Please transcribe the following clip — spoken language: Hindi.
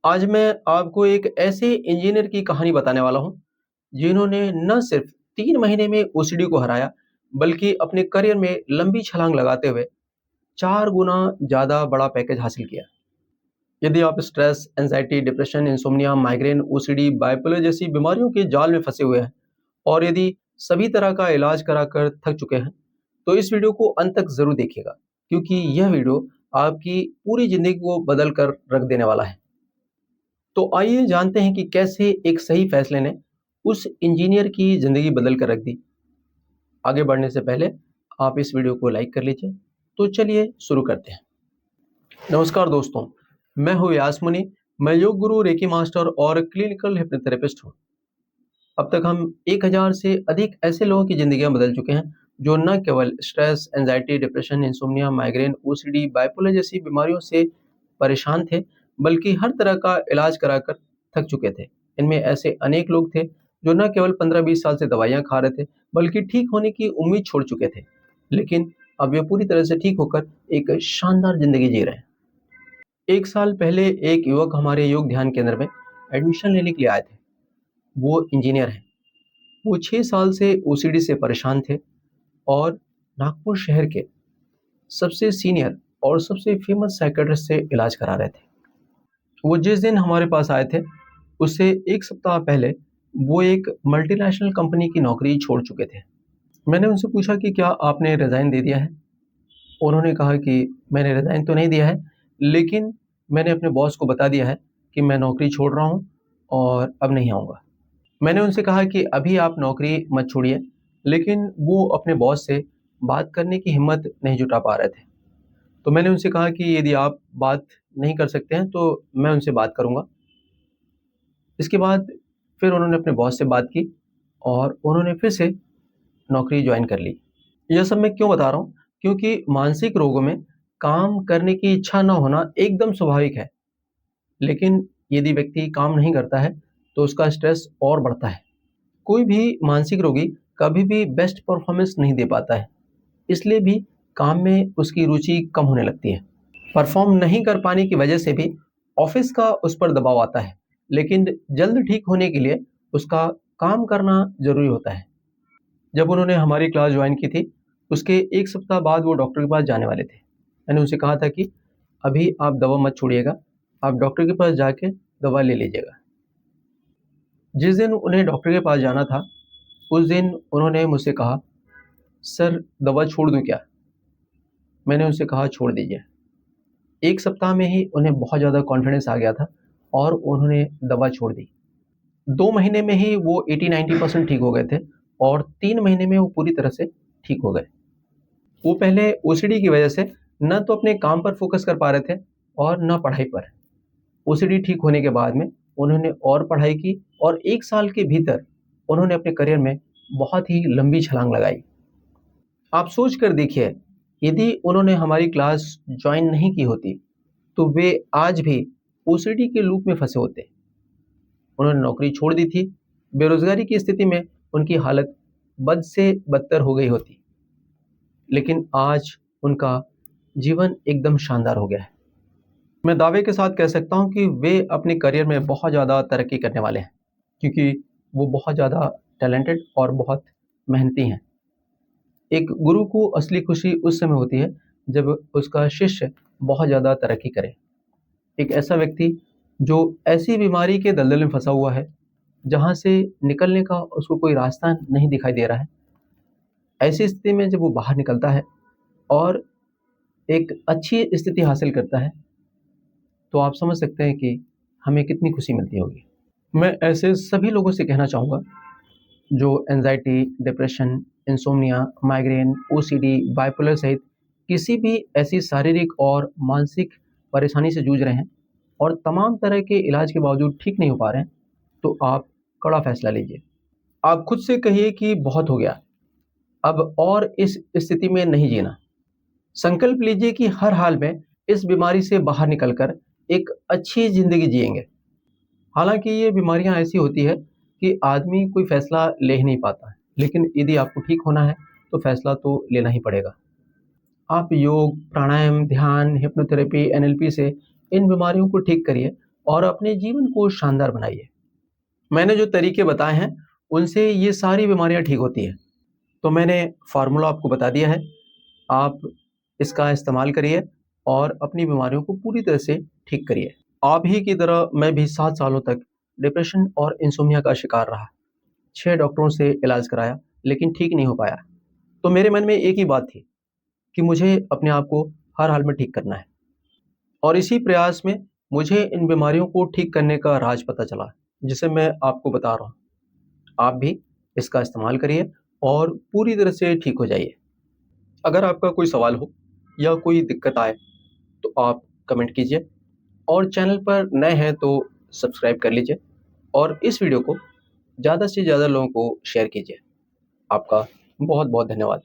आज मैं आपको एक ऐसे इंजीनियर की कहानी बताने वाला हूँ, जिन्होंने न सिर्फ 3 महीने में ओसीडी को हराया, बल्कि अपने करियर में लंबी छलांग लगाते हुए 4 गुना ज़्यादा बड़ा पैकेज हासिल किया। यदि आप stress, anxiety, depression, insomnia, migraine, OCD, bipolar जैसी बीमारियों के जाल में फंसे हुए हैं और यदि सभी तरह का इलाज कराकर थक चुके हैं, तो इस वीडियो को अंत तक ज़रूर देखिएगा, क्योंकि यह वीडियो आपकी पूरी ज़िंदगी को बदल कर रख देने वाला है। तो आइए जानते हैं कि कैसे एक सही फैसले ने उस इंजीनियर की ज़िंदगी बदल कर रख दी। आगे बढ़ने से पहले आप इस वीडियो को लाइक कर लीजिए। तो चलिए शुरू करते हैं। नमस्कार दोस्तों, मैं हूँ व्यास मुनि। मैं योग गुरु, रेकी मास्टर और क्लिनिकल हिप्नोथेरेपिस्ट हूँ। अब तक हम 1000 से अधिक ऐसे लोगों की ज़िंदगियाँ बदल चुके हैं, जो न केवल stress, anxiety, depression, insomnia, migraine, OCD, bipolar जैसी बीमारियों से परेशान थे, बल्कि हर तरह का इलाज कराकर थक चुके थे। इनमें ऐसे अनेक लोग थे, जो न केवल 15-20 साल से दवाइयाँ खा रहे थे, बल्कि ठीक होने की उम्मीद छोड़ चुके थे। लेकिन अब वे पूरी तरह से ठीक होकर एक शानदार ज़िंदगी जी रहे हैं। 1 साल पहले एक युवक हमारे योग ध्यान केंद्र में एडमिशन लेने के लिए आए थे। वो इंजीनियर हैं। वो 6 साल से ओसीडी से परेशान थे और नागपुर शहर के सबसे सीनियर और सबसे फेमस साइकियाट्रिस्ट से इलाज करा रहे थे। वो जिस दिन हमारे पास आए थे, उससे 1 सप्ताह पहले वो एक मल्टीनेशनल कंपनी की नौकरी छोड़ चुके थे। मैंने उनसे पूछा कि क्या आपने रिज़ाइन दे दिया है? उन्होंने कहा कि मैंने रिज़ाइन तो नहीं दिया है, लेकिन मैंने अपने बॉस को बता दिया है कि मैं नौकरी छोड़ रहा हूँ और अब नहीं आऊँगा। मैंने उनसे कहा कि अभी आप नौकरी मत छोड़िए, लेकिन वो अपने बॉस से बात करने की हिम्मत नहीं जुटा पा रहे थे। तो मैंने उनसे कहा कि यदि आप बात नहीं कर सकते हैं, तो मैं उनसे बात करूँगा। इसके बाद फिर उन्होंने अपने बॉस से बात की और उन्होंने फिर से नौकरी जॉइन कर ली। यह सब मैं क्यों बता रहा हूँ? क्योंकि मानसिक रोगों में काम करने की इच्छा ना होना एकदम स्वाभाविक है, लेकिन यदि व्यक्ति काम नहीं करता है, तो उसका स्ट्रेस और बढ़ता है। कोई भी मानसिक रोगी कभी भी बेस्ट परफॉर्मेंस नहीं दे पाता है, इसलिए भी काम में उसकी रुचि कम होने लगती है। परफॉर्म नहीं कर पाने की वजह से भी ऑफिस का उस पर दबाव आता है, लेकिन जल्द ठीक होने के लिए उसका काम करना ज़रूरी होता है। जब उन्होंने हमारी क्लास ज्वाइन की थी, उसके 1 सप्ताह बाद वो डॉक्टर के पास जाने वाले थे। मैंने उनसे कहा था कि अभी आप दवा मत छोड़िएगा, आप डॉक्टर के पास जाके दवा ले लीजिएगा। जिस दिन उन्हें डॉक्टर के पास जाना था, उस दिन उन्होंने मुझसे कहा, "सर, दवा छोड़ दूँ क्या?" मैंने उनसे कहा, "छोड़ दीजिए।" 1 सप्ताह में ही उन्हें बहुत ज़्यादा कॉन्फिडेंस आ गया था और उन्होंने दवा छोड़ दी। 2 महीने में ही वो 80-90% ठीक हो गए थे और 3 महीने में वो पूरी तरह से ठीक हो गए। वो पहले ओसीडी की वजह से न तो अपने काम पर फ़ोकस कर पा रहे थे और न पढ़ाई पर। ओसीडी ठीक होने के बाद में उन्होंने और पढ़ाई की और 1 साल के भीतर उन्होंने अपने करियर में बहुत ही लंबी छलांग लगाई। आप सोच कर देखिए, यदि उन्होंने हमारी क्लास जॉइन नहीं की होती, तो वे आज भी ओसीडी के लूप में फँसे होते। उन्होंने नौकरी छोड़ दी थी, बेरोज़गारी की स्थिति में उनकी हालत बद से बदतर हो गई होती। लेकिन आज उनका जीवन एकदम शानदार हो गया है। मैं दावे के साथ कह सकता हूँ कि वे अपने करियर में बहुत ज़्यादा तरक्की करने वाले हैं, क्योंकि वो बहुत ज़्यादा टैलेंटेड और बहुत मेहनती हैं। एक गुरु को असली खुशी उस समय होती है जब उसका शिष्य बहुत ज़्यादा तरक्की करे। एक ऐसा व्यक्ति जो ऐसी बीमारी के दलदल में फंसा हुआ है, जहाँ से निकलने का उसको कोई रास्ता नहीं दिखाई दे रहा है, ऐसी स्थिति में जब वो बाहर निकलता है और एक अच्छी स्थिति हासिल करता है, तो आप समझ सकते हैं कि हमें कितनी खुशी मिलती होगी। मैं ऐसे सभी लोगों से कहना चाहूँगा जो anxiety, depression, insomnia, migraine, OCD, bipolar सहित किसी भी ऐसी शारीरिक और मानसिक परेशानी से जूझ रहे हैं और तमाम तरह के इलाज के बावजूद ठीक नहीं हो पा रहे हैं, तो आप कड़ा फैसला लीजिए। आप खुद से कहिए कि बहुत हो गया, अब और इस स्थिति में नहीं जीना। संकल्प लीजिए कि हर हाल में इस बीमारी से बाहर निकलकर एक अच्छी ज़िंदगी जिएँगे। हालाँकि ये बीमारियाँ ऐसी होती है कि आदमी कोई फ़ैसला ले ही नहीं पाता है, लेकिन यदि आपको ठीक होना है, तो फ़ैसला तो लेना ही पड़ेगा। आप योग, प्राणायाम, ध्यान, हिप्नोथेरेपी, एनएलपी से इन बीमारियों को ठीक करिए और अपने जीवन को शानदार बनाइए। मैंने जो तरीके बताए हैं, उनसे ये सारी बीमारियाँ ठीक होती हैं। तो मैंने फ़ॉर्मूला आपको बता दिया है, आप इसका इस्तेमाल करिए और अपनी बीमारियों को पूरी तरह से ठीक करिए। आप ही की तरह मैं भी 7 सालों तक डिप्रेशन और इंसोम्निया का शिकार रहा। 6 डॉक्टरों से इलाज कराया, लेकिन ठीक नहीं हो पाया। तो मेरे मन में एक ही बात थी कि मुझे अपने आप को हर हाल में ठीक करना है। और इसी प्रयास में मुझे इन बीमारियों को ठीक करने का राज पता चला, जिसे मैं आपको बता रहा हूँ। आप भी इसका इस्तेमाल करिए और पूरी तरह से ठीक हो जाइए। अगर आपका कोई सवाल हो या कोई दिक्कत आए, तो आप कमेंट कीजिए और चैनल पर नए हैं तो सब्सक्राइब कर लीजिए और इस वीडियो को ज़्यादा से ज़्यादा लोगों को शेयर कीजिए। आपका बहुत-बहुत धन्यवाद।